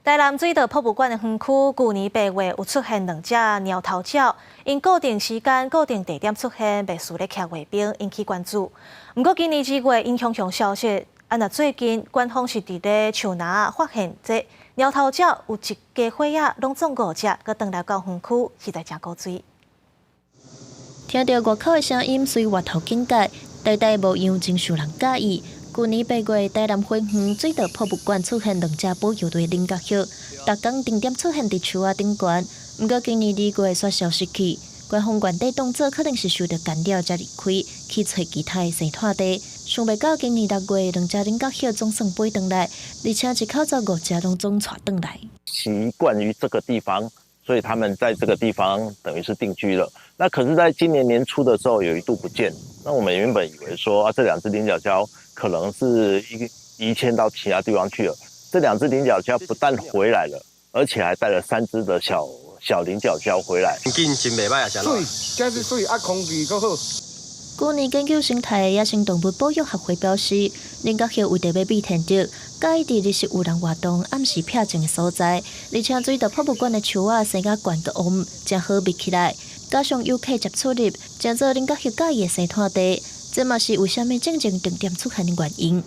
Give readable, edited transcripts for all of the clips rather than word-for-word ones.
台南水稻博物馆的园区，去年8月有出现2只鸟头鸟，因固定时间、固定地点出现，被树咧徛卫兵，引起关注。不过今年2月因熊熊消息，最近官方是伫咧树林发现这鸟头鸟有1家伙仔，拢总5只，佮回来到园区，实在真古锥。听到外口的声音，随外头警戒，大无样真受人介意。去年8月，台南花园水稻博物馆出现2只保育类菱角蟹，逐天定点出现伫树仔顶悬。不过今年2月却消失去，官方原地动作可能是受到干扰才离开，去找其他的生态地。想袂到今年6月，2只菱角蟹总算飞回来，而且一口罩5只拢总带回来。习惯于这个地方，所以他们在这个地方等于是定居了。那可是，在今年年初的时候，有一度不见。那我们原本以为说，这2只菱角鲛可能是移迁到其他地方去了。这2只菱角鲛不但回来了，而且还带了3只的小菱角鲛回来。环境真袂歹啊，水，真是水，空气阁好。去年研究生态野生动物保育协会表示，菱角蟹为着要避天敌，介意伫日食有人活动、暗时僻静的所在，而且水稻博物馆的树仔生甲悬个旺，真好密起来。加上游客接触入，真做菱角蟹介意的生态地，这嘛是为什么正定点出现的原因。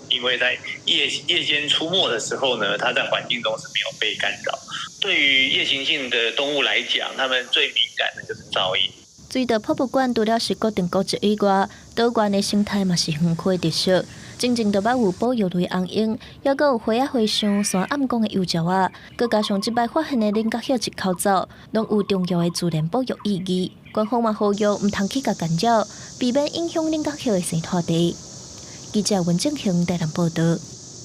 因为在夜间出没的时候呢，它在环境中是没有被干扰。对于夜行性的动物来讲，它们最敏感的就是噪音。水稻博物馆除了是固定古迹以外，岛原的生态嘛是园区的特色。真正就捌有保育类红鹰，还佫有花仔花箱、山暗光的幼鸟仔，佮加上即摆发现的菱角蟹一口罩，拢有重要的自然保育意义。官方嘛呼吁唔通去甲干扰，避免影响菱角蟹的生态地。记者文正雄台南报道。